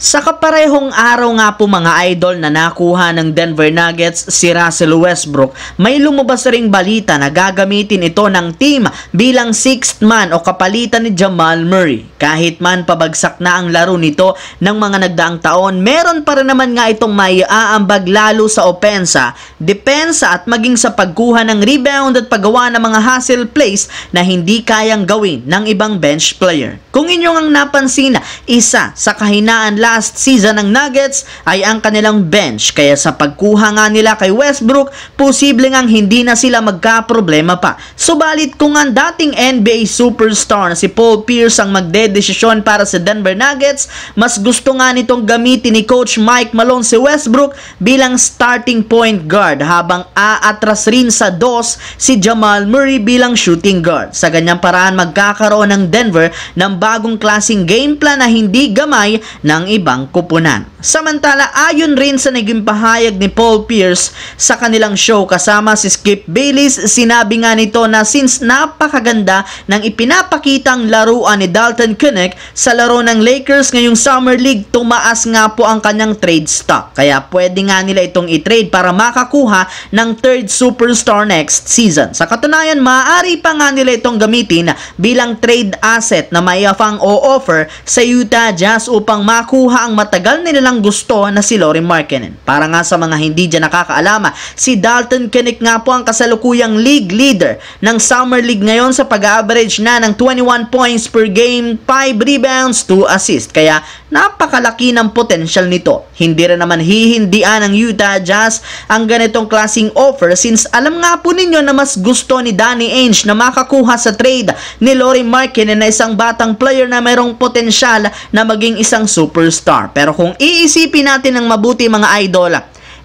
Sa kaparehong araw nga po mga idol na nakuha ng Denver Nuggets si Russell Westbrook, may lumabas ring balita na gagamitin ito ng team bilang sixth man o kapalitan ni Jamal Murray. Kahit man pabagsak na ang laro nito ng mga nagdaang taon, meron pa rin naman nga itong may aambag lalo sa opensa, depensa at maging sa pagkuha ng rebound at paggawa ng mga hustle plays na hindi kayang gawin ng ibang bench player. Kung inyong ang napansin, isa sa kahinaan last season ng Nuggets ay ang kanilang bench, kaya sa pagkuha nga nila kay Westbrook, posible ngang hindi na sila magkaproblema pa. Subalit kung ang dating NBA superstar na si Paul Pierce ang magdedesisyon para sa Denver Nuggets, mas gusto nga nitong gamitin ni Coach Mike Malone si Westbrook bilang starting point guard habang aatras rin sa dos si Jamal Murray bilang shooting guard. Sa ganyang paraan magkakaroon ng Denver ng bagong klaseng game plan na hindi gamay ng ibang kupunan. Samantala, ayon rin sa naging pahayag ni Paul Pierce sa kanilang show kasama si Skip Bayless, sinabi nga nito na since napakaganda ng ipinapakitang laruan ni Dalton Keunig sa laro ng Lakers ngayong Summer League, tumaas nga po ang kanyang trade stock. Kaya pwede nga nila itong i-trade para makakuha ng third superstar next season. Sa katunayan, maaari pa nga nila itong gamitin bilang trade asset na may pang o-offer sa Utah Jazz upang makuha ang matagal nilang gusto na si Lauri Markkanen. Para nga sa mga hindi dyan nakakaalama, si Dalton Keunig nga po ang kasalukuyang league leader ng Summer League ngayon sa pag-average na ng 21 points per game, 5 rebounds, 2 assists. Kaya napakalaki ng potential nito. Hindi rin naman hihindian ng Utah Jazz ang ganitong klaseng offer since alam nga po ninyo na mas gusto ni Danny Ainge na makakuha sa trade ni Lauri Markkanen na isang batang player na mayroong potensyal na maging isang superstar. Pero kung iisipin natin ng mabuti mga idol,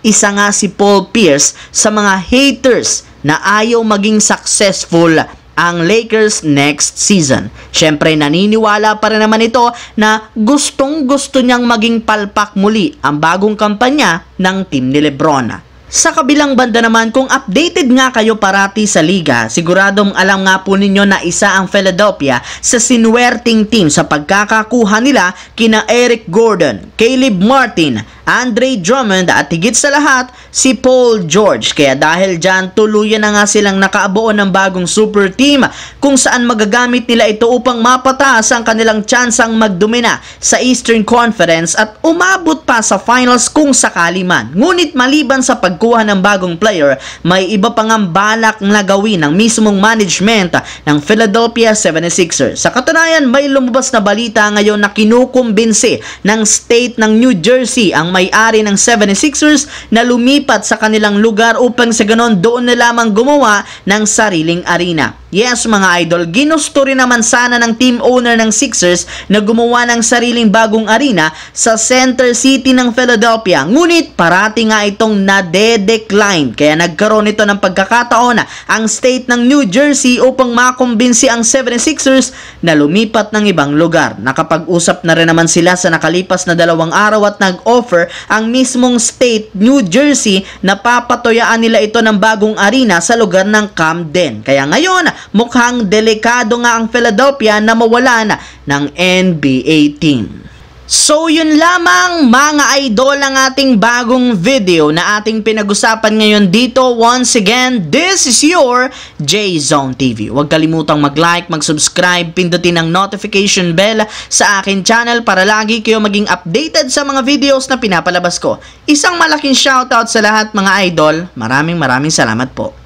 isa nga si Paul Pierce sa mga haters na ayaw maging successful ang Lakers next season. Syempre naniniwala pa rin naman ito na gustong-gusto niyang maging palpak muli ang bagong kampanya ng team ni LeBron. Sa kabilang banda naman, kung updated nga kayo parati sa liga, siguradong alam nga po ninyo na isa ang Philadelphia sa sinuwerting team sa pagkakakuha nila kina Eric Gordon, Caleb Martin, Andre Drummond at higit sa lahat si Paul George. Kaya dahil dyan, tuluyan na nga silang nakaabuo ng bagong super team kung saan magagamit nila ito upang mapataas ang kanilang tsansang magdomina sa Eastern Conference at umabot pa sa finals kung sakali man. Ngunit maliban sa pagkuha ng bagong player, may iba pang balak na gawin ng mismong management ng Philadelphia 76ers. Sa katunayan, may lumabas na balita ngayon na kinukumbinsi ng state ng New Jersey ang may-ari ng 76ers na lumipat sa kanilang lugar upang sa ganon doon na lamang gumawa ng sariling arena. Yes mga idol, ginusto rin naman sana ng team owner ng Sixers na gumawa ng sariling bagong arena sa Center City ng Philadelphia. Ngunit parati nga itong nade-decline. Kaya nagkaroon ito ng pagkakataon ang state ng New Jersey upang makumbinsi ang 76ers na lumipat ng ibang lugar. Nakapag-usap na rin naman sila sa nakalipas na 2 araw at nag-offer ang mismong state New Jersey na papatuyaan nila ito ng bagong arena sa lugar ng Camden. Kaya ngayon, mukhang delikado nga ang Philadelphia na mawalan ng NBA team. So yun lamang mga idol ang ating bagong video na ating pinag-usapan ngayon dito. Once again, this is your J-Zone TV. Huwag kalimutang mag-like, mag-subscribe, pindutin ang notification bell sa akin channel para lagi kayo maging updated sa mga videos na pinapalabas ko. Isang malaking shoutout sa lahat mga idol. Maraming salamat po.